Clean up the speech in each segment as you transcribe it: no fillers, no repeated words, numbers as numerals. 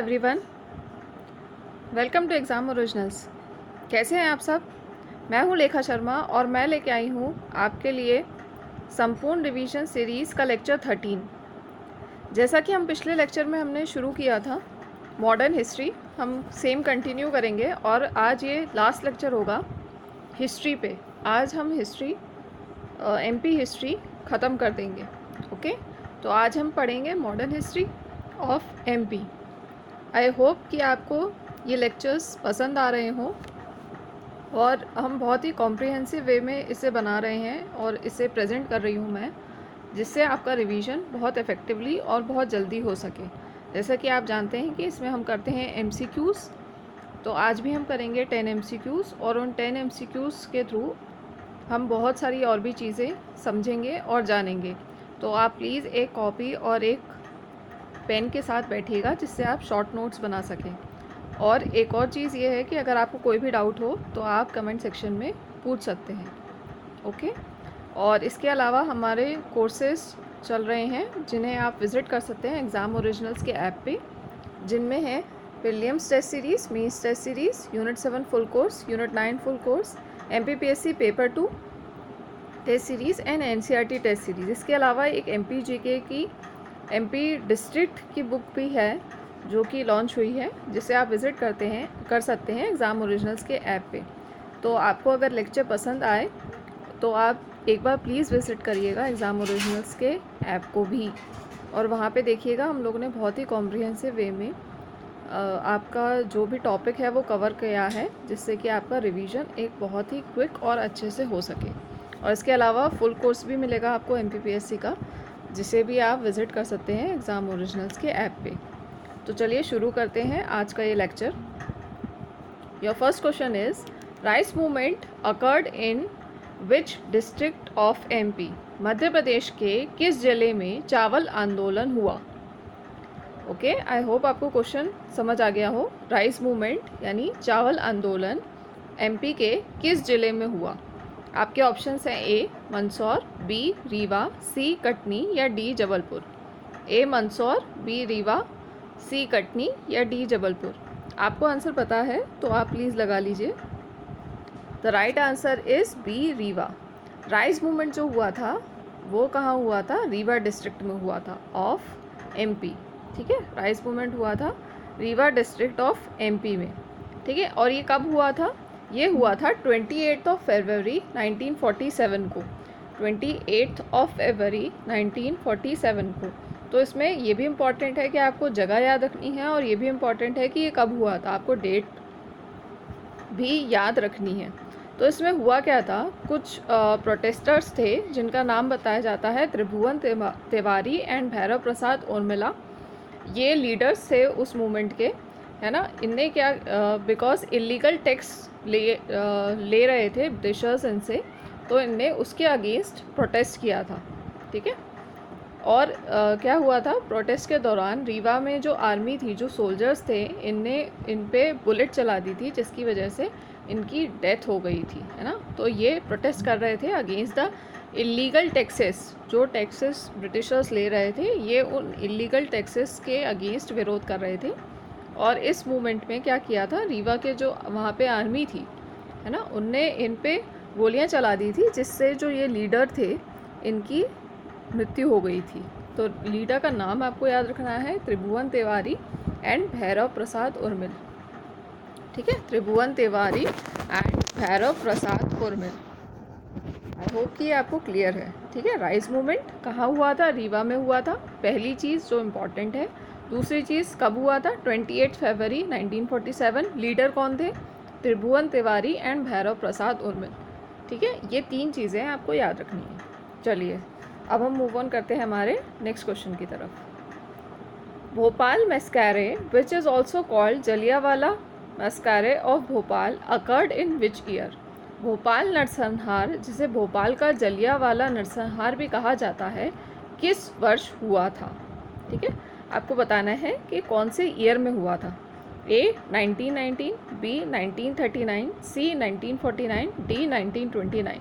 Everyone, welcome to exam originals. कैसे हैं आप सब? मैं हूं लेखा शर्मा और मैं लेके आई हूं आपके लिए संपूर्ण रिवीजन सीरीज़ का लेक्चर 13। जैसा कि हम पिछले लेक्चर में हमने शुरू किया था मॉडर्न हिस्ट्री, हम सेम कंटिन्यू करेंगे और आज ये लास्ट लेक्चर होगा हिस्ट्री पे। आज हम हिस्ट्री एमपी हिस्ट्री ख़त्म कर देंगे। ओके, तो आज हम पढ़ेंगे modern history of MP. I hope कि आपको ये लेक्चर्स पसंद आ रहे हों और हम बहुत ही कॉम्प्रिहेंसिव वे में इसे बना रहे हैं और इसे प्रेजेंट कर रही हूँ मैं, जिससे आपका रिवीजन बहुत इफ़ेक्टिवली और बहुत जल्दी हो सके। जैसा कि आप जानते हैं कि इसमें हम करते हैं एमसीक्यूज़, तो आज भी हम करेंगे 10 एमसीक्यूज़ और उन 10 एमसीक्यूज़ के थ्रू हम बहुत सारी और भी चीज़ें समझेंगे और जानेंगे। तो आप प्लीज़ एक कॉपी और एक पेन के साथ बैठिएगा जिससे आप शॉर्ट नोट्स बना सकें। और एक और चीज़ ये है कि अगर आपको कोई भी डाउट हो तो आप कमेंट सेक्शन में पूछ सकते हैं। ओके, और इसके अलावा हमारे कोर्सेज चल रहे हैं जिन्हें आप विज़िट कर सकते हैं एग्ज़ाम ओरिजिनल्स के ऐप पे, जिनमें है Williams test series, means test series, unit 7 full course, unit 9 full course, MPPSC paper 2 test series and NCERT test series. इसके अलावा एक MPGK की MP डिस्ट्रिक्ट की बुक भी है जो कि लॉन्च हुई है, जिसे आप विज़िट कर सकते हैं एग्ज़ाम ओरिजिनल्स के ऐप पे। तो आपको अगर लेक्चर पसंद आए तो आप एक बार प्लीज़ विज़िट करिएगा एग्ज़ाम ओरिजिनल्स के ऐप को भी, और वहाँ पे देखिएगा हम लोगों ने बहुत ही कॉम्प्रिहेंसिव वे में आपका जो भी टॉपिक है वो कवर किया है, जिससे कि आपका रिवीजन एक बहुत ही क्विक और अच्छे से हो सके। और इसके अलावा फुल कोर्स भी मिलेगा आपको MPPSC का, जिसे भी आप विज़िट कर सकते हैं एग्ज़ाम ओरिजिनल्स के ऐप पे। तो चलिए शुरू करते हैं आज का ये lecture. Your first question is rice movement occurred in which district of MP? Madhya Pradesh के किस जिले में चावल आंदोलन हुआ? ओके, आई होप आपको क्वेश्चन समझ आ गया हो। राइस मूवमेंट यानी चावल आंदोलन MP के किस जिले में हुआ? आपके ऑप्शंस हैं A Mandsaur, B Rewa, C Katni या D Jabalpur. A Mandsaur, B Rewa, C Katni या D जबलपुर। आपको आंसर पता है तो आप प्लीज़ लगा लीजिए। The right answer is B Rewa. Rice movement जो हुआ था वो कहाँ हुआ था? रीवा डिस्ट्रिक्ट में हुआ था ऑफ MP। ठीक है, राइस मूवमेंट हुआ था रीवा डिस्ट्रिक्ट ऑफ MP में। ठीक है, और ये कब हुआ था? ये हुआ था 28 फरवरी 1947 को। 28 फरवरी 1947 को। तो इसमें ये भी इम्पॉर्टेंट है कि आपको जगह याद रखनी है और ये भी इम्पॉर्टेंट है कि ये कब हुआ था, आपको डेट भी याद रखनी है। तो इसमें हुआ क्या था, कुछ प्रोटेस्टर्स थे जिनका नाम बताया जाता है त्रिभुवन तिवारी एंड भैरव प्रसाद उर्मिला। ये लीडर्स थे उस मूवमेंट के, है ना। इनने क्या, बिकॉज इलीगल टैक्स ले रहे थे ब्रिटिशर्स इनसे, तो इनने उसके अगेंस्ट प्रोटेस्ट किया था। ठीक है, और क्या हुआ था, प्रोटेस्ट के दौरान रीवा में जो आर्मी थी, जो सोल्जर्स थे, इनने इन पे बुलेट चला दी थी, जिसकी वजह से इनकी डेथ हो गई थी, है ना। तो ये प्रोटेस्ट कर रहे थे अगेंस्ट द इलीगल टैक्सेस। जो टैक्सेस ब्रिटिशर्स ले रहे थे, ये उन इलीगल टैक्सेस के अगेंस्ट विरोध कर रहे थे। और इस मूवमेंट में क्या किया था, रीवा के जो वहाँ पे आर्मी थी, है ना, उनने इन पे गोलियाँ चला दी थी, जिससे जो ये लीडर थे इनकी मृत्यु हो गई थी। तो लीडर का नाम आपको याद रखना है त्रिभुवन तिवारी एंड भैरव प्रसाद उर्मिल। ठीक है, Tribhuvan Tiwari and Bhairav Prasad Urmil. I hope कि ये आपको क्लियर है। ठीक है, राइस मूवमेंट कहाँ हुआ था? रीवा में हुआ था, पहली चीज़ जो इम्पॉर्टेंट है। दूसरी चीज़ कब हुआ था? 28 फरवरी 1947। लीडर कौन थे? त्रिभुवन तिवारी एंड भैरव प्रसाद उर्मिल। ठीक है, ये तीन चीज़ें आपको याद रखनी है। चलिए अब हम मूव ऑन करते हैं हमारे नेक्स्ट क्वेश्चन की तरफ। Bhopal massacre which is also called Jallianwala massacre of Bhopal occurred in which year? Bhopal नरसंहार, जिसे भोपाल का जलियावाला नरसंहार भी कहा जाता है, किस वर्ष हुआ था? ठीक है, आपको बताना है कि कौन से ईयर में हुआ था। A 1919, B 1939, C 1949, D 1929।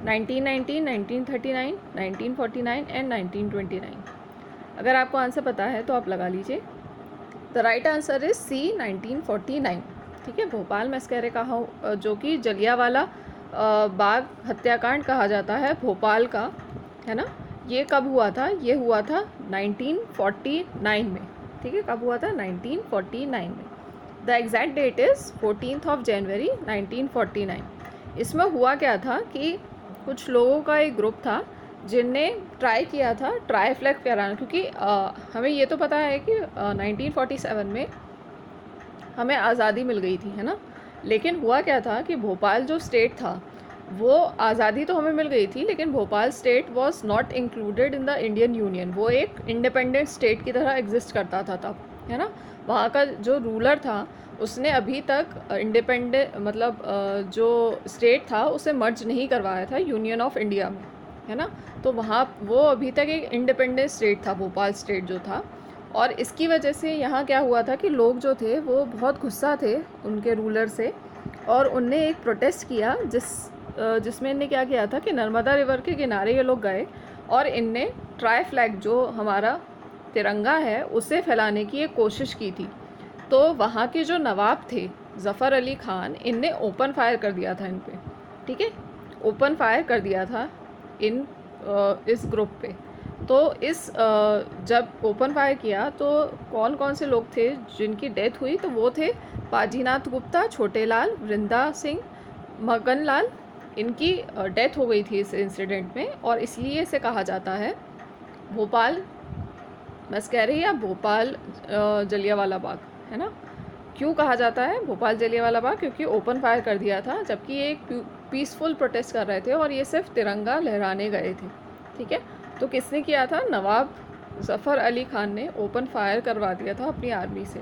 1919, 1939, 1949 and 1929। अगर आपको आंसर पता है तो आप लगा लीजिए। The right answer is C 1949। ठीक है, भोपाल मस्करे कहा, जो कि जलियांवाला बाग हत्याकांड कहा जाता है भोपाल का, है ना, ये कब हुआ था? ये हुआ था 1949 में। ठीक है, कब हुआ था? 1949 में। द एग्जैक्ट डेट इज़ 14 जनवरी 1949। इसमें हुआ क्या था कि कुछ लोगों का एक ग्रुप था जिनने ट्राई किया था ट्राई फ्लैग फहराना, क्योंकि हमें ये तो पता है कि 1947 में हमें आज़ादी मिल गई थी, है ना। लेकिन हुआ क्या था कि भोपाल जो स्टेट था, वो आज़ादी तो हमें मिल गई थी, लेकिन Bhopal state was not included in the Indian union. वो एक इंडिपेंडेंट स्टेट की तरह एग्जिस्ट करता था तब, है ना। वहाँ का जो रूलर था उसने अभी तक इंडिपेंडेंट मतलब जो स्टेट था उसे मर्ज नहीं करवाया था यूनियन ऑफ इंडिया में, है ना। तो वहाँ वो अभी तक एक इंडिपेंडेंट स्टेट था, भोपाल स्टेट जो था। और इसकी वजह से यहाँ क्या हुआ था कि लोग जो थे वो बहुत गुस्सा थे उनके रूलर से, और उनने एक प्रोटेस्ट किया जिसमें इनने क्या किया था कि नर्मदा रिवर के किनारे ये लोग गए और इनने ट्राई फ्लैग जो हमारा तिरंगा है उसे फैलाने की एक कोशिश की थी। तो वहाँ के जो नवाब थे ज़फ़र अली ख़ान, इनने ओपन फायर कर दिया था इन पे। ठीक है, ओपन फायर कर दिया था इस ग्रुप पे। तो जब ओपन फायर किया तो कौन कौन से लोग थे जिनकी डेथ हुई? तो वो थे पाजीनाथ गुप्ता, छोटे लाल, वृंदा सिंह, मगन लाल। इनकी डेथ हो गई थी इस इंसिडेंट में, और इसलिए इसे कहा जाता है भोपाल मस्करे या भोपाल जलियांवाला बाग, है ना। क्यों कहा जाता है भोपाल जलियांवाला बाग? क्योंकि ओपन फायर कर दिया था जबकि ये एक पीसफुल प्रोटेस्ट कर रहे थे और ये सिर्फ तिरंगा लहराने गए थे। ठीक है, तो किसने किया था? नवाब ज़फ़र अली ख़ान ने ओपन फायर करवा दिया था अपनी आर्मी से।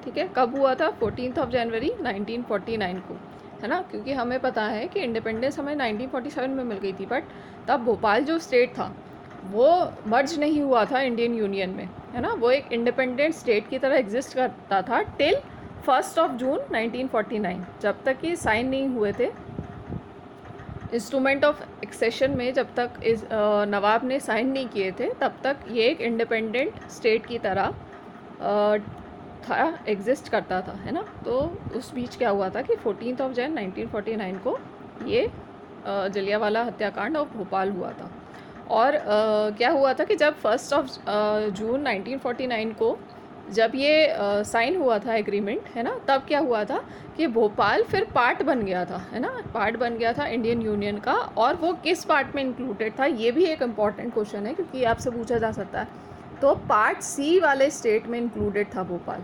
ठीक है, कब हुआ था? 14 जनवरी 1949 को, है ना। क्योंकि हमें पता है कि इंडिपेंडेंस हमें 1947 में मिल गई थी, बट तब भोपाल जो स्टेट था वो मर्ज नहीं हुआ था इंडियन यूनियन में, है ना। वो एक इंडिपेंडेंट स्टेट की तरह एग्जिस्ट करता था टिल 1 जून 1949, जब तक कि साइन नहीं हुए थे इंस्ट्रूमेंट ऑफ एक्सेशन में। जब तक इस नवाब ने साइन नहीं किए थे तब तक ये एक इंडिपेंडेंट स्टेट की तरह था, एग्जिस्ट करता था, है ना। तो उस बीच क्या हुआ था कि 14 जनवरी 1949 को ये जलियांवाला हत्याकांड ऑफ भोपाल हुआ था। और क्या हुआ था कि जब 1 जून 1949 को जब ये साइन हुआ था एग्रीमेंट, है ना, तब क्या हुआ था कि भोपाल फिर पार्ट बन गया था, है ना, पार्ट बन गया था इंडियन यूनियन का। और वो किस पार्ट में इंक्लूडेड था, ये भी एक इम्पॉर्टेंट क्वेश्चन है क्योंकि आपसे पूछा जा सकता है। तो पार्ट सी वाले स्टेट में इंक्लूडेड था भोपाल।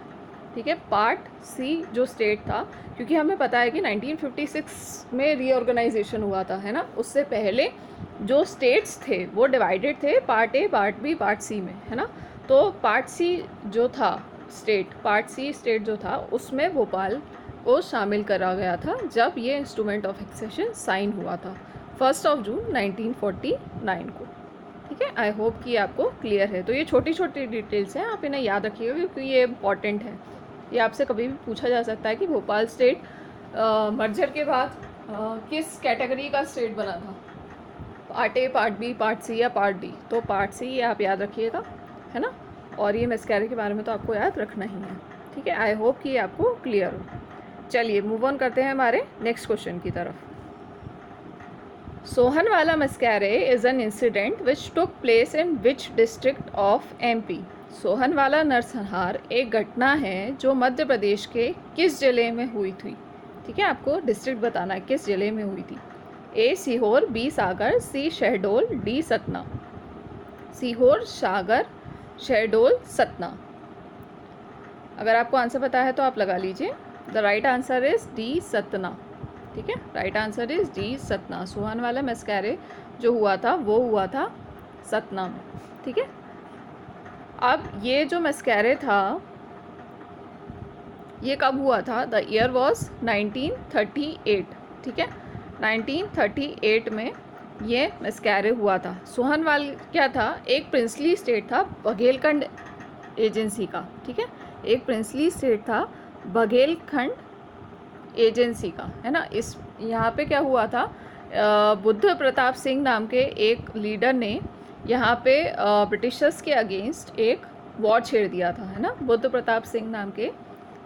ठीक है, पार्ट सी जो स्टेट था, क्योंकि हमें पता है कि 1956 में रीऑर्गेनाइजेशन हुआ था, है ना। उससे पहले जो स्टेट्स थे वो डिवाइडेड थे part A, part B, part C में, है ना। तो पार्ट सी जो था पार्ट सी स्टेट जो था उसमें भोपाल को शामिल करा गया था जब ये इंस्ट्रूमेंट ऑफ एक्सेशन साइन हुआ था 1 जून 1949 को। ठीक है, आई होप कि आपको क्लियर है। तो ये छोटी छोटी डिटेल्स हैं, आप इन्हें याद रखिएगा क्योंकि ये इम्पॉर्टेंट है। ये आपसे कभी भी पूछा जा सकता है कि भोपाल स्टेट मर्जर के बाद किस कैटेगरी का स्टेट बना था, part A, part B, part C या पार्ट डी। तो पार्ट सी ये आप याद रखिएगा, है ना। और ये मस्करे के बारे में तो आपको याद रखना ही है। ठीक है, आई होप कि ये आपको क्लियर हो। चलिए मूव ऑन करते हैं हमारे नेक्स्ट क्वेश्चन की तरफ। Sohanwala massacre is an incident which took place in which district of MP? Sohanwala नरसंहार एक घटना है जो मध्य प्रदेश के किस जिले में हुई थी? ठीक है, आपको डिस्ट्रिक्ट बताना है किस जिले में हुई थी। A Sehore, B Sagar, C Shahdol, D Satna. Sehore, सागर, शहडोल, सतना। अगर आपको आंसर पता है तो आप लगा लीजिए। The right answer is D Satna. ठीक है, right answer is D Satna. Sohanwala massacre जो हुआ था वो हुआ था सतना में। ठीक है, अब ये जो मस्करे था ये कब हुआ था? The year was 1938। ठीक है, 1938 में ये मस्करे हुआ था। सोहनवाल क्या था? एक प्रिंसली स्टेट था बघेलखंड एजेंसी का। ठीक है, एक प्रिंसली स्टेट था बघेलखंड एजेंसी का, है ना। इस यहाँ पे क्या हुआ था, बुद्ध प्रताप सिंह नाम के एक लीडर ने यहाँ पे ब्रिटिशर्स के अगेंस्ट एक वॉर छेड़ दिया था, है ना। बुद्ध प्रताप सिंह नाम के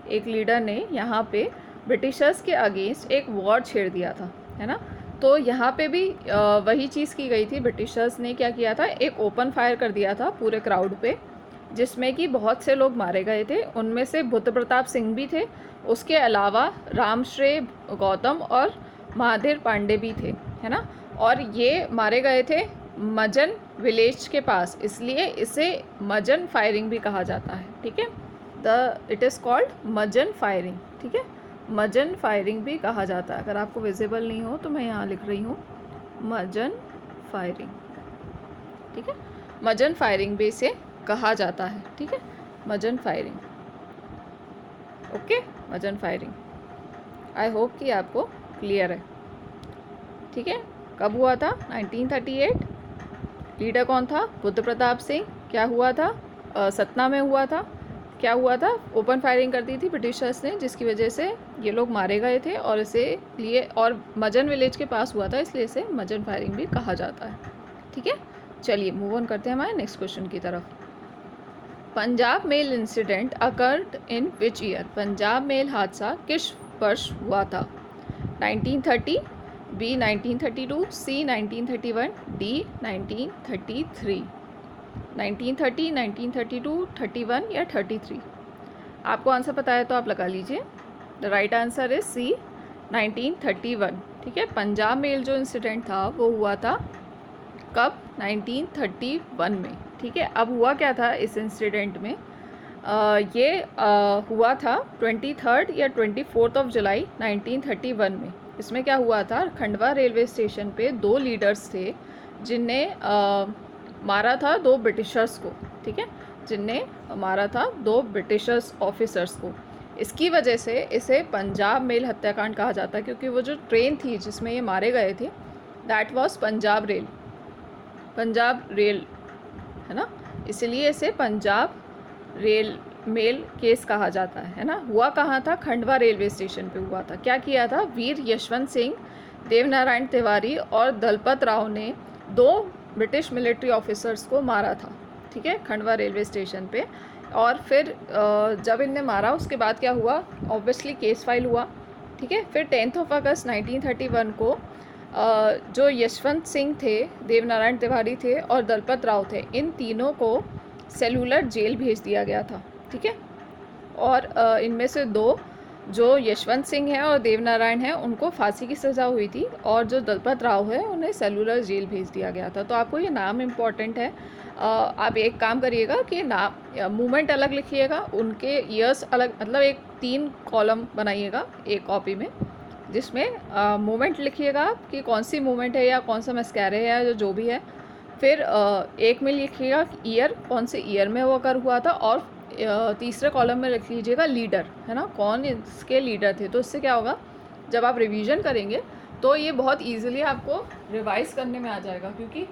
एक लीडर ने यहाँ पे ब्रिटिशर्स के अगेंस्ट एक वॉर छेड़ दिया था, है ना। तो यहाँ पे भी वही चीज़ की गई थी। ब्रिटिशर्स ने क्या किया था, एक ओपन फायर कर दिया था पूरे क्राउड पे, जिसमें कि बहुत से लोग मारे गए थे। उनमें से बुद्ध प्रताप सिंह भी थे, उसके अलावा रामश्रेय गौतम और महादेव पांडे भी थे, है ना। और ये मारे गए थे मजन विलेज के पास, इसलिए इसे मजन फायरिंग भी कहा जाता है, ठीक है। इट इज़ कॉल्ड मजन फायरिंग, ठीक है। मजन फायरिंग भी कहा जाता है। अगर आपको विजिबल नहीं हो तो मैं यहाँ लिख रही हूँ मजन फायरिंग, ठीक है। मजन फायरिंग भी इसे कहा जाता है, ठीक है। Majan firing, okay, Majan firing. I hope कि आपको क्लियर है, ठीक है। कब हुआ था? 1938। लीडर कौन था? बुद्ध प्रताप सिंह। क्या हुआ था? सतना में हुआ था। क्या हुआ था? ओपन फायरिंग कर दी थी ब्रिटिशर्स ने, जिसकी वजह से ये लोग मारे गए थे, और इसे लिए और मजन विलेज के पास हुआ था, इसलिए इसे मजन फायरिंग भी कहा जाता है, ठीक है। चलिए मूव ऑन करते हैं हमारे नेक्स्ट क्वेश्चन की तरफ। Punjab mail incident occurred in which year? Punjab mail हादसा किस वर्ष हुआ था? 1930, बी 1932, सी 1931, डी 1933। 1930, 1932, 31 या 33? आपको आंसर पता है तो आप लगा लीजिए। The right answer is C 1931, ठीक है। पंजाब मेल जो इंसिडेंट था वो हुआ था कब? 1931 में, ठीक है। अब हुआ क्या था इस इंसिडेंट में? ये हुआ था 23 या 24 जुलाई 1931 में। इसमें क्या हुआ था, खंडवा रेलवे स्टेशन पे दो लीडर्स थे जिनने मारा था दो ब्रिटिशर्स को, ठीक है, जिनने मारा था दो ब्रिटिशर्स ऑफिसर्स को। इसकी वजह से इसे पंजाब मेल हत्याकांड कहा जाता है, क्योंकि वो जो ट्रेन थी जिसमें ये मारे गए थे, दैट वाज पंजाब रेल, है ना। इसलिए इसे पंजाब रेल मेल केस कहा जाता है ना। हुआ कहाँ था? खंडवा रेलवे स्टेशन पे हुआ था। क्या किया था? वीर यशवंत सिंह, देवनारायण तिवारी और दलपत राव ने दो ब्रिटिश मिलिट्री ऑफिसर्स को मारा था, ठीक है, खंडवा रेलवे स्टेशन पे। और फिर जब इनने मारा उसके बाद क्या हुआ? ऑब्वियसली केस फाइल हुआ, ठीक है। फिर 10 अगस्त 1931 को जो यशवंत सिंह थे, देवनारायण तिवारी थे और दलपत राव थे, इन तीनों को सेलुलर जेल भेज दिया गया था, ठीक है। और इनमें से दो, जो यशवंत सिंह है और देवनारायण है, उनको फांसी की सज़ा हुई थी, और जो दलपत राव है उन्हें सेलुलर जेल भेज दिया गया था। तो आपको ये नाम इम्पॉर्टेंट है। आप एक काम करिएगा कि नाम मूवमेंट अलग लिखिएगा, उनके ईयर्स अलग, मतलब एक 3 कॉलम बनाइएगा एक कॉपी में, जिसमें मूवमेंट लिखिएगा कि कौन सी मूवमेंट है या कौन सा मस्कैरे है, जो भी है। फिर एक में लिखिएगा ईयर, कौन से ईयर में वो अकर हुआ था, और तीसरे कॉलम में लिख लीजिएगा लीडर, है ना, कौन इसके लीडर थे। तो इससे क्या होगा, जब आप रिवीजन करेंगे तो ये बहुत इजीली आपको रिवाइज करने में आ जाएगा, क्योंकि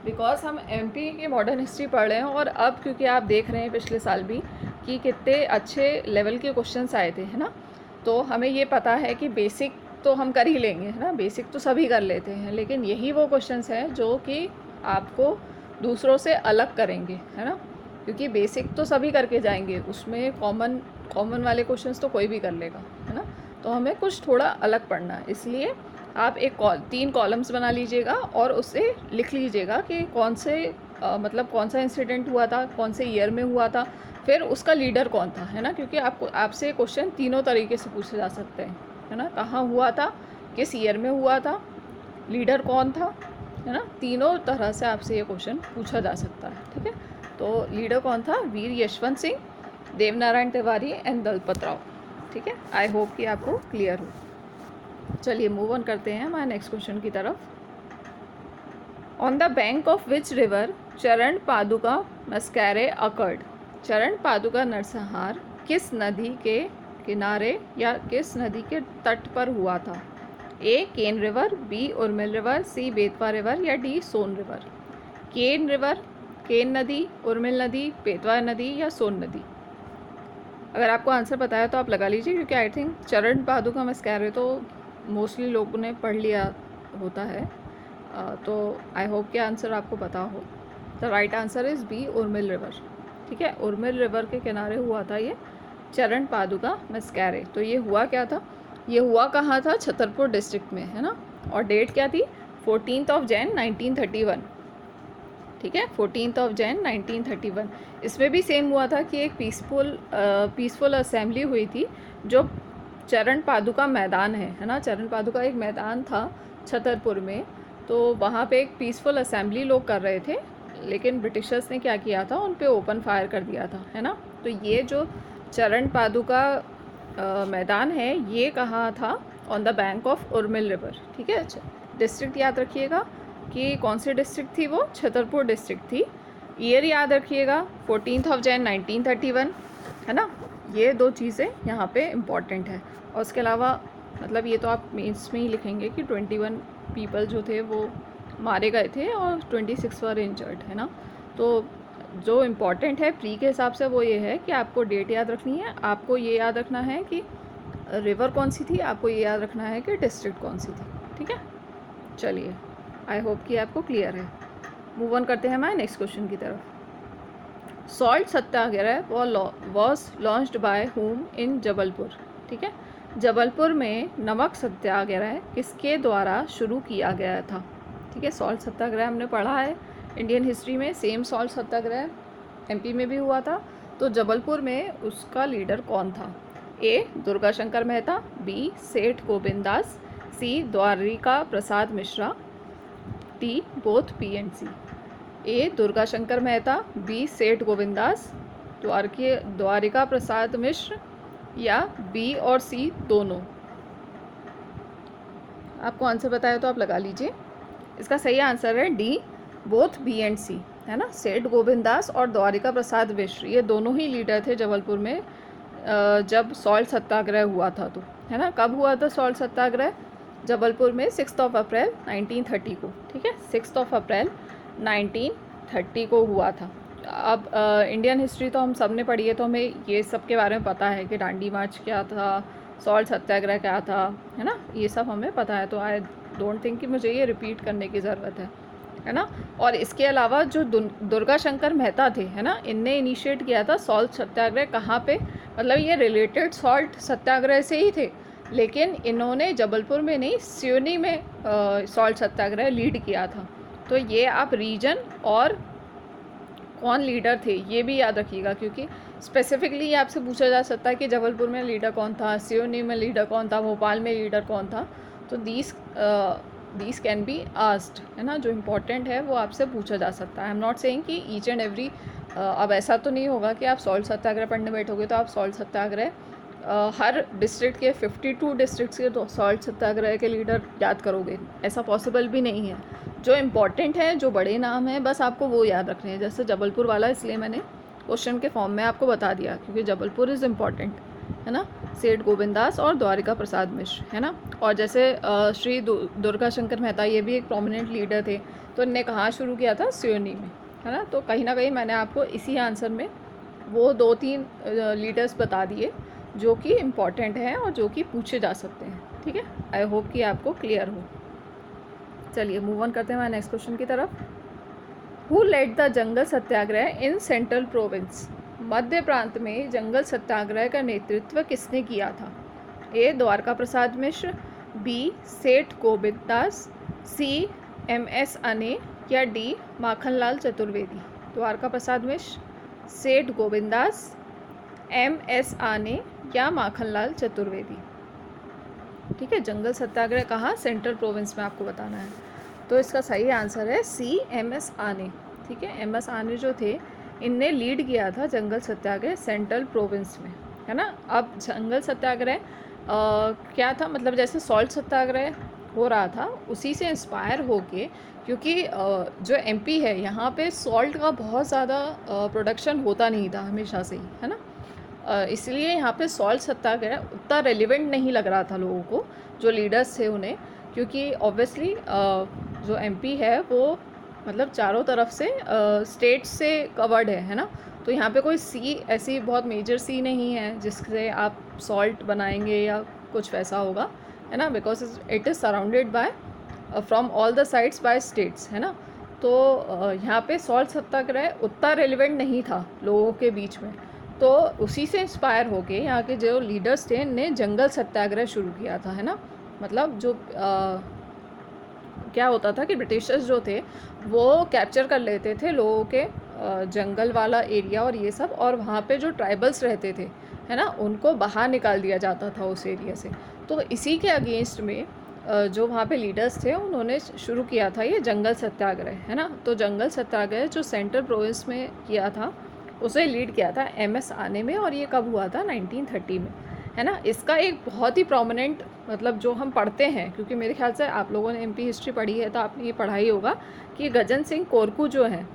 बिकॉज हम एमपी की मॉडर्न हिस्ट्री पढ़ रहे हैं, और अब क्योंकि आप देख रहे हैं पिछले साल भी कि कितने अच्छे लेवल के क्वेश्चंस आए थे, है ना। तो हमें ये पता है कि बेसिक तो हम कर ही लेंगे, है ना, बेसिक तो सभी कर लेते हैं, लेकिन यही वो क्वेश्चंस हैं जो कि आपको दूसरों से अलग करेंगे, है ना, क्योंकि बेसिक तो सभी करके जाएंगे, उसमें कॉमन वाले क्वेश्चंस तो कोई भी कर लेगा, है ना। तो हमें कुछ थोड़ा अलग पढ़ना है, इसलिए आप 3 कॉलम्स बना लीजिएगा और उसे लिख लीजिएगा कि कौन से मतलब कौन सा इंसिडेंट हुआ था, कौन से ईयर में हुआ था, फिर उसका लीडर कौन था, है ना, क्योंकि आपसे क्वेश्चन तीनों तरीके से पूछे जा सकते हैं, है ना। कहाँ हुआ था, किस ईयर में हुआ था, लीडर कौन था, है ना, तीनों तरह से आपसे ये क्वेश्चन पूछा जा सकता है, ठीक है। तो लीडर कौन था? वीर यशवंत सिंह, देवनारायण तिवारी एंड दलपत राव, ठीक है। आई होप कि आपको क्लियर हो। चलिए मूव ऑन करते हैं हमारे नेक्स्ट क्वेश्चन की तरफ। On the bank of which river चरण पादुका मस्कैरे अकर्ड? चरण पादुका नरसंहार किस नदी के किनारे या किस नदी के तट पर हुआ था? ए केन रिवर, बी उर्मिल रिवर, सी बेतवा रिवर या डी सोन रिवर? केन रिवर, केन नदी, उर्मिल नदी, बेतवा नदी या सोन नदी? अगर आपको आंसर पता है तो आप लगा लीजिए, क्योंकि आई थिंक चरण पादुका मस्कैरे तो मोस्टली लोगों ने पढ़ लिया होता है। तो आई होप कि आंसर आपको पता हो। The right answer is B Urmil river, ठीक है, उर्मिल रिवर के किनारे हुआ था ये चरण पादुका मस्कैरे। तो ये हुआ क्या था, ये हुआ कहाँ था, छतरपुर डिस्ट्रिक्ट में, है ना। और डेट क्या थी, 14 जैन 1931, ठीक है, 14 जैन 1931। इसमें भी सेम हुआ था कि एक पीसफुल असेंबली हुई थी जो चरण पादुका मैदान है ना, चरण पादुका एक मैदान था छतरपुर में। तो वहाँ पे एक पीसफुल असेंबली लोग कर रहे थे, लेकिन ब्रिटिशर्स ने क्या किया था, उन पे ओपन फायर कर दिया था, है ना। तो ये जो चरण पादुका मैदान है ये कहाँ था, on the bank of Urmil river, ठीक है। डिस्ट्रिक्ट याद रखिएगा कि कौन सी डिस्ट्रिक्ट थी, वो छतरपुर डिस्ट्रिक्ट थी। ईयर याद रखिएगा 14 जैन 1931, है ना। ये दो चीज़ें यहाँ पे इम्पॉर्टेंट है। और उसके अलावा मतलब ये तो आप मेंस में ही लिखेंगे कि 21 पीपल जो थे वो मारे गए थे और 26 वर इंजर्ड, है ना। तो जो इम्पॉर्टेंट है प्री के हिसाब से वो ये है कि आपको डेट याद रखनी है, आपको ये याद रखना है कि रिवर कौन सी थी, आपको ये याद रखना है कि डिस्ट्रिक्ट कौन सी थी, ठीक है। चलिए, आई होप कि आपको क्लियर है। मूव ऑन करते हैं हमारे नेक्स्ट क्वेश्चन की तरफ। Salt Satyagraha was launched by whom इन जबलपुर, ठीक है। जबलपुर में नमक सत्याग्रह किसके द्वारा शुरू किया गया था, ठीक है। सॉल्ट सत्याग्रह हमने पढ़ा है इंडियन हिस्ट्री में, सेम सॉल्ट सत्याग्रह एमपी में भी हुआ था। तो जबलपुर में उसका लीडर कौन था, A Durga Shankar Mehta, B Seth Govind Das, C Dwarika Prasad Mishra, D both P and C. A Durga Shankar Mehta, B Seth Govind दास, द्वारिका प्रसाद मिश्र, या बी और सी दोनों। आपको आंसर बताया तो आप लगा लीजिए। इसका सही आंसर है डी बोथ बी एंड सी, है ना। सेठ गोविंद दास और द्वारिका प्रसाद मिश्र ये दोनों ही लीडर थे जबलपुर में जब सॉल्ट सत्याग्रह हुआ था, तो है ना। कब हुआ था सॉल्ट सत्याग्रह, जबलपुर में 6 अप्रैल 1930 को, ठीक है, 6 अप्रैल 1930 को हुआ था। अब इंडियन हिस्ट्री तो हम सब ने पढ़ी है, तो हमें ये सब के बारे में पता है कि दांडी मार्च क्या था, सॉल्ट सत्याग्रह क्या था, है ना, ये सब हमें पता है। तो आई डोंट थिंक कि मुझे ये रिपीट करने की ज़रूरत है ना। और इसके अलावा जो दुर्गा शंकर मेहता थे, है ना, इनने इनिशिएट किया था सॉल्ट सत्याग्रह। कहाँ पे, मतलब ये रिलेटेड सॉल्ट सत्याग्रह से ही थे, लेकिन इन्होंने जबलपुर में नहीं, सिवनी में सॉल्ट सत्याग्रह लीड किया था। तो ये आप रीजन और कौन लीडर थे ये भी याद रखिएगा, क्योंकि स्पेसिफिकली आपसे पूछा जा सकता है कि जबलपुर में लीडर कौन था, सिवनी में लीडर कौन था, भोपाल में लीडर कौन था। तो दीज कैन बी आस्क्ड, है ना। जो इम्पोर्टेंट है वो आपसे पूछा जा सकता है। आई एम नॉट सेइंग कि ईच एंड एवरी, अब ऐसा तो नहीं होगा कि आप सॉल्ट सत्याग्रह पढ़ने बैठोगे तो आप सॉल्ट सत्याग्रह हर डिस्ट्रिक्ट के 52 डिस्ट्रिक्ट्स के सॉल्ट सत्याग्रह के लीडर याद करोगे, ऐसा पॉसिबल भी नहीं है। जो इम्पॉर्टेंट है, जो बड़े नाम हैं, बस आपको वो याद रखने हैं। जैसे जबलपुर वाला इसलिए मैंने क्वेश्चन के फॉर्म में आपको बता दिया, क्योंकि जबलपुर इज़ इम्पॉर्टेंट, है ना। सेठ गोविंद दास और द्वारिका प्रसाद मिश्र, है ना। और जैसे श्री दुर्गा शंकर मेहता, ये भी एक प्रोमिनेंट लीडर थे, तो इनने कहाँ शुरू किया था, सिवनी में, है ना। तो कहीं ना कहीं मैंने आपको इसी आंसर में वो 2-3 लीडर्स बता दिए जो कि इम्पॉर्टेंट हैं और जो कि पूछे जा सकते हैं, ठीक है। आई होप कि आपको क्लियर हो। चलिए मूव ऑन करते हैं हमारे नेक्स्ट क्वेश्चन की तरफ। Who led the jungle satyagraha in central province, मध्य प्रांत में जंगल सत्याग्रह का नेतृत्व किसने किया था, ए द्वारका प्रसाद मिश्र, बी सेठ गोविंद दास, सी MS अने, या डी माखनलाल चतुर्वेदी। द्वारका प्रसाद मिश्र, सेठ गोविंद दास, MS आने, या माखनलाल चतुर्वेदी, ठीक है। जंगल सत्याग्रह कहाँ, सेंट्रल प्रोविंस में आपको बताना है। तो इसका सही आंसर है सी MS आने, ठीक है। MS आने जो थे, इनने लीड किया था जंगल सत्याग्रह सेंट्रल प्रोविंस में, है ना। अब जंगल सत्याग्रह क्या था, मतलब जैसे सॉल्ट सत्याग्रह हो रहा था उसी से इंस्पायर होके, क्योंकि जो MP है यहाँ पे सॉल्ट का बहुत ज़्यादा प्रोडक्शन होता नहीं था हमेशा से ही, है ना। इसलिए यहाँ पे सॉल्ट सत्याग्रह उतना रेलिवेंट नहीं लग रहा था लोगों को, जो लीडर्स थे उन्हें, क्योंकि ऑब्वियसली जो MP है वो मतलब चारों तरफ से स्टेट से कवर्ड है ना। तो यहाँ पे कोई सी ऐसी बहुत मेजर सी नहीं है जिससे आप सॉल्ट बनाएंगे या कुछ वैसा होगा, है ना, because it is surrounded by from all the sides by states, है ना। तो यहाँ पे सॉल्ट सत्याग्रह उतना रेलिवेंट नहीं था लोगों के बीच में, तो उसी से इंस्पायर होके यहाँ के जो लीडर्स थे ने जंगल सत्याग्रह शुरू किया था, है ना। मतलब जो क्या होता था कि ब्रिटिशर्स जो थे वो कैप्चर कर लेते थे लोगों के जंगल वाला एरिया और ये सब, और वहाँ पे जो ट्राइबल्स रहते थे, है ना, उनको बाहर निकाल दिया जाता था उस एरिया से। तो इसी के अगेंस्ट में जो वहाँ पे लीडर्स थे उन्होंने शुरू किया था ये जंगल सत्याग्रह, है ना। तो जंगल सत्याग्रह जो सेंट्रल प्रोविंस में किया था उसे लीड किया था MS आने में, और ये कब हुआ था 1930 में, है ना। इसका एक बहुत ही प्रोमिनेंट मतलब जो हम पढ़ते हैं, क्योंकि मेरे ख्याल से आप लोगों ने MP हिस्ट्री पढ़ी है तो आपने ये पढ़ा ही होगा कि गजन सिंह कोरकू जो हैं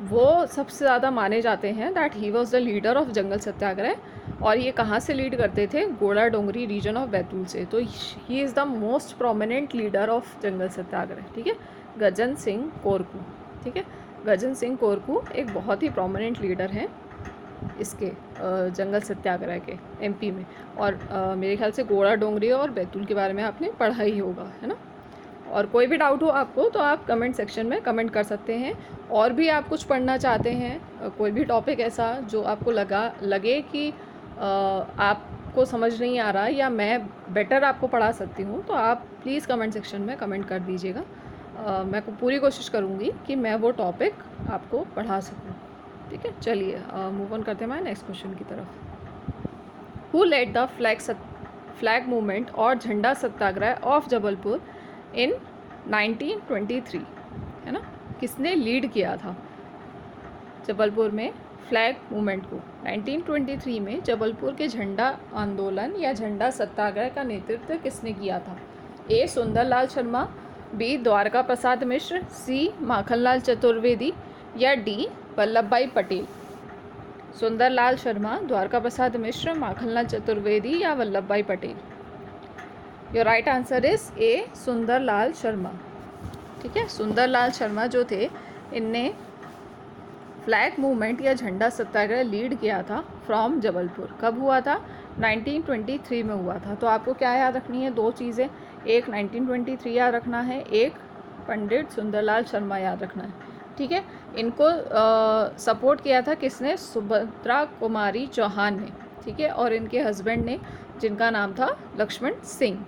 वो सबसे ज़्यादा माने जाते हैं that he was the leader of jungle satyagraha. और ये कहाँ से लीड करते थे? गोला डोंगरी रीजन ऑफ बैतूल से। तो he is the most prominent leader of jungle satyagraha, ठीक है, गजन सिंह कोरकू, ठीक है। गजन सिंह कोरकू एक बहुत ही प्रोमिनेंट लीडर हैं इसके जंगल सत्याग्रह के MP में। और मेरे ख्याल से गोला डोंगरी और बैतूल के बारे में आपने पढ़ा ही होगा, है ना। और कोई भी डाउट हो आपको तो आप कमेंट सेक्शन में कमेंट कर सकते हैं। और भी आप कुछ पढ़ना चाहते हैं, कोई भी टॉपिक ऐसा जो आपको लगे कि आपको समझ नहीं आ रहा या मैं बेटर आपको पढ़ा सकती हूँ, तो आप प्लीज़ कमेंट सेक्शन में कमेंट कर दीजिएगा। मैं पूरी कोशिश करूँगी कि मैं वो टॉपिक आपको पढ़ा सकूँ, ठीक है। चलिए मूव ऑन करते हैं हमारे नेक्स्ट क्वेश्चन की तरफ। Who led the flag movement और झंडा सत्याग्रह ऑफ जबलपुर इन 1923, है ना। किसने लीड किया था जबलपुर में फ्लैग मूवमेंट को? 1923 में जबलपुर के झंडा आंदोलन या झंडा सत्याग्रह का नेतृत्व किसने किया था? A. Sundarlal Sharma, B. Dwarka Prasad Mishra, C. Makhanlal Chaturvedi या D. वल्लभ भाई पटेल। सुंदरलाल शर्मा, द्वारका प्रसाद मिश्र, माखनलाल चतुर्वेदी या Vallabh Bhai Patel. Your right answer is A. Sundarlal Sharma, ठीक है। सुंदरलाल शर्मा जो थे इनने फ्लैग मूवमेंट या झंडा सत्याग्रह लीड किया था फ्रॉम जबलपुर। कब हुआ था? 1923 में हुआ था। तो आपको क्या याद रखनी है? दो चीज़ें, एक 1923 याद रखना है, एक पंडित सुंदरलाल शर्मा याद रखना है, ठीक है। इनको सपोर्ट किया था किसने? सुभद्रा कुमारी चौहान ने, ठीक है, और इनके हस्बैंड ने जिनका नाम था लक्ष्मण सिंह,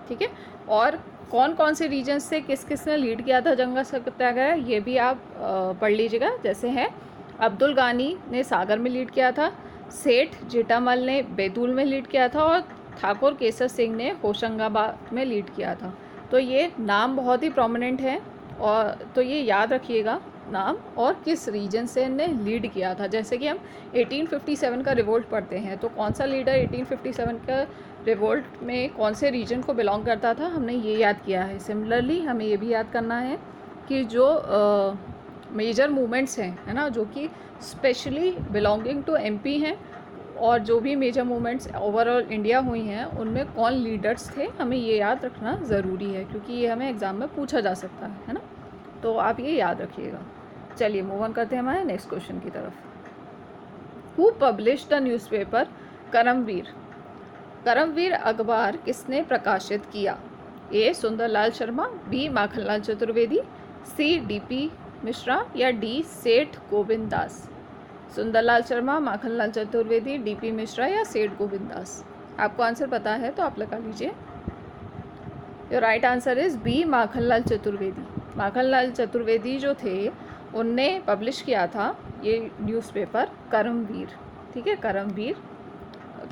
ठीक है। और कौन कौन से रीजन्स से किस किस ने लीड किया था जंगल सत्याग्रह, ये भी आप पढ़ लीजिएगा। जैसे है अब्दुल गानी ने सागर में लीड किया था, सेठ जेठामल ने बैतूल में लीड किया था, और ठाकुर केसर सिंह ने होशंगाबाद में लीड किया था। तो ये नाम बहुत ही प्रोमिनेंट है, और तो ये याद रखिएगा नाम और किस रीजन से ने लीड किया था। जैसे कि हम 1857 का रिवोल्ट पढ़ते हैं, तो कौन सा लीडर 1857 का रिवोल्ट में कौन से रीजन को बिलोंग करता था, हमने ये याद किया है। सिमिलरली हमें ये भी याद करना है कि जो मेजर मूवमेंट्स हैं, है ना, जो कि स्पेशली बिलोंगिंग टू MP हैं, और जो भी मेजर मूवमेंट्स ओवरऑल इंडिया हुई हैं उनमें कौन लीडर्स थे, हमें ये याद रखना ज़रूरी है, क्योंकि ये हमें एग्ज़ाम में पूछा जा सकता है ना। तो आप ये याद रखिएगा। चलिए मूव ऑन करते हैं हमारे नेक्स्ट क्वेश्चन की तरफ। Who publish the newspaper Karmaveer? Karmaveer अखबार किसने प्रकाशित किया? A. Sundarlal Sharma, B. Makhanlal Chaturvedi, C. DP Mishra या D. सेठ गोविंद दास। सुंदरलाल शर्मा, माखनलाल चतुर्वेदी, DP मिश्रा या सेठ गोविंद दास। आपको आंसर पता है तो आप लगा लीजिए। Your right answer is B. Makhanlal Chaturvedi. Makhanlal Chaturvedi जो थे उनने पब्लिश किया था ये न्यूज़पेपर करमवीर, ठीक है। करमवीर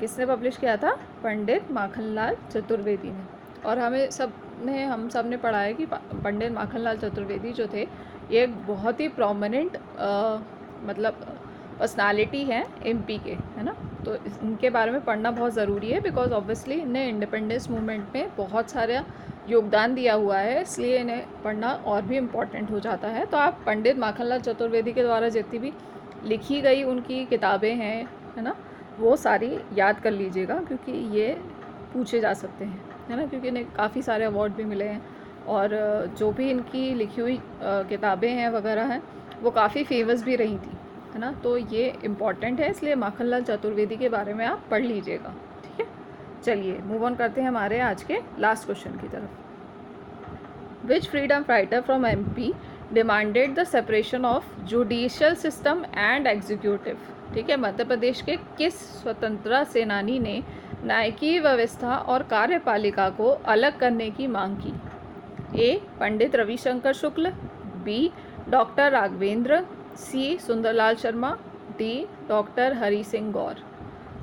किसने पब्लिश किया था? पंडित माखनलाल चतुर्वेदी ने। और हम सब ने पढ़ा है कि पंडित माखनलाल चतुर्वेदी जो थे ये बहुत ही प्रोमिनेंट मतलब पर्सनालिटी है MP के, है ना। तो इनके बारे में पढ़ना बहुत ज़रूरी है, बिकॉज ऑब्वियसली इन्हें इंडिपेंडेंस मूवमेंट में बहुत सारा योगदान दिया हुआ है, इसलिए इन्हें पढ़ना और भी इम्पॉर्टेंट हो जाता है। तो आप पंडित माखनलाल चतुर्वेदी के द्वारा जितनी भी लिखी गई उनकी किताबें हैं, है ना, वो सारी याद कर लीजिएगा, क्योंकि ये पूछे जा सकते हैं, है ना, क्योंकि इन्हें काफ़ी सारे अवार्ड भी मिले हैं, और जो भी इनकी लिखी हुई किताबें हैं वगैरह हैं वो काफ़ी फेमस भी रही थी, है ना। तो ये इम्पॉर्टेंट है, इसलिए माखनलाल चतुर्वेदी के बारे में आप पढ़ लीजिएगा, ठीक है। चलिए मूव ऑन करते हैं हमारे आज के लास्ट क्वेश्चन की तरफ। Which freedom fighter from MP demanded the separation of judicial system and executive. ठीक है, मध्य प्रदेश के किस स्वतंत्रता सेनानी ने न्यायिक व्यवस्था और कार्यपालिका को अलग करने की मांग की? ए पंडित रविशंकर शुक्ल, बी डॉक्टर राघवेंद्र, सी सुंदरलाल शर्मा, डी डॉक्टर हरि सिंह गौर।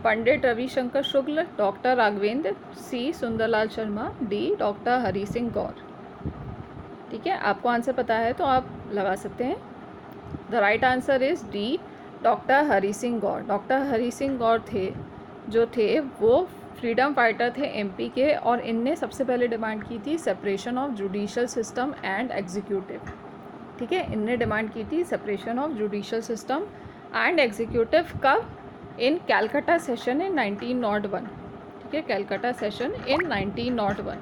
पंडित रविशंकर शुक्ल, डॉक्टर राघवेंद्र, सी सुंदरलाल शर्मा, डी डॉक्टर हरि सिंह गौर। ठीक है, आपको आंसर पता है तो आप लगा सकते हैं। The right answer is D doctor Hari Singh Gour. Doctor Hari Singh Gour जो थे वो फ्रीडम फाइटर थे एमपी के, और इनने सबसे पहले डिमांड की थी separation of judicial system and executive. ठीक है, इनने डिमांड की थी separation of judicial system and executive. कब? इन कैलकाटा सेशन इन 1901। ठीक है, कैलकाटा सेशन इन 1901।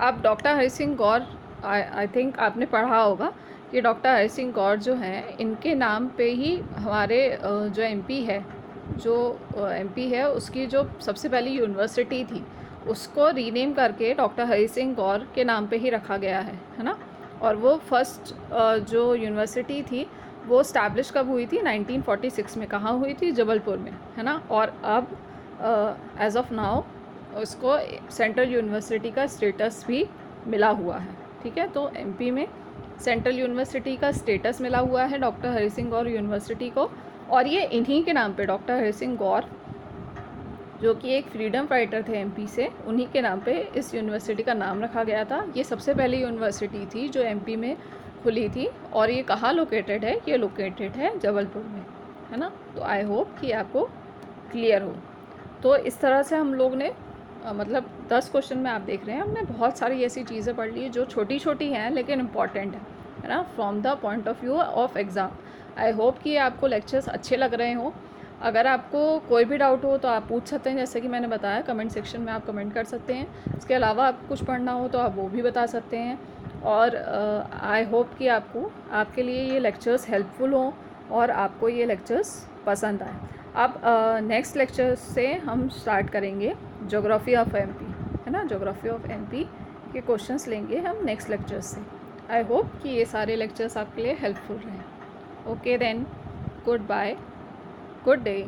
अब doctor Hari Singh Gaur, I think आपने पढ़ा होगा कि डॉक्टर हरि सिंह गौर जो हैं इनके नाम पे ही हमारे जो एमपी है उसकी जो सबसे पहली यूनिवर्सिटी थी उसको रीनेम करके डॉक्टर हरि सिंह गौर के नाम पे ही रखा गया है ना। और वो फर्स्ट जो यूनिवर्सिटी थी वो स्टैब्लिश कब हुई थी? 1946 में। कहाँ हुई थी? जबलपुर में, है ना। और अब एज ऑफ नाउ उसको सेंट्रल यूनिवर्सिटी का स्टेटस भी मिला हुआ है। ठीक है, तो एमपी में सेंट्रल यूनिवर्सिटी का स्टेटस मिला हुआ है डॉक्टर हरि सिंह गौर यूनिवर्सिटी को, और ये इन्हीं के नाम पे डॉक्टर हरि सिंह गौर जो कि एक फ्रीडम फाइटर थे एमपी से, उन्हीं के नाम पे इस यूनिवर्सिटी का नाम रखा गया था। ये सबसे पहली यूनिवर्सिटी थी जो एमपी में खुली थी, और ये कहाँ लोकेटेड है? ये लोकेटेड है जबलपुर में, है ना। तो आई होप कि आपको क्लियर हो। तो इस तरह से हम लोग ने मतलब 10 क्वेश्चन में आप देख रहे हैं हमने बहुत सारी ऐसी चीज़ें पढ़ ली जो छोटी छोटी हैं लेकिन इम्पॉर्टेंट है ना, from the point of view of exam. I hope कि आपको लेक्चर्स अच्छे लग रहे हों। अगर आपको कोई भी डाउट हो तो आप पूछ सकते हैं, जैसे कि मैंने बताया कमेंट सेक्शन में आप कमेंट कर सकते हैं। इसके अलावा आपको कुछ पढ़ना हो तो आप वो भी बता सकते हैं। और आई होप कि आपके लिए ये लेक्चर्स हेल्पफुल हों और आपको ये लेक्चर्स पसंद आए। अब नेक्स्ट लेक्चर से हम स्टार्ट करेंगे ज्योग्राफी ऑफ एमपी, है ना। ज्योग्राफी ऑफ एमपी के क्वेश्चंस लेंगे हम नेक्स्ट लेक्चर्स से। आई होप कि ये सारे लेक्चर्स आपके लिए हेल्पफुल रहें। Okay then, goodbye, good day.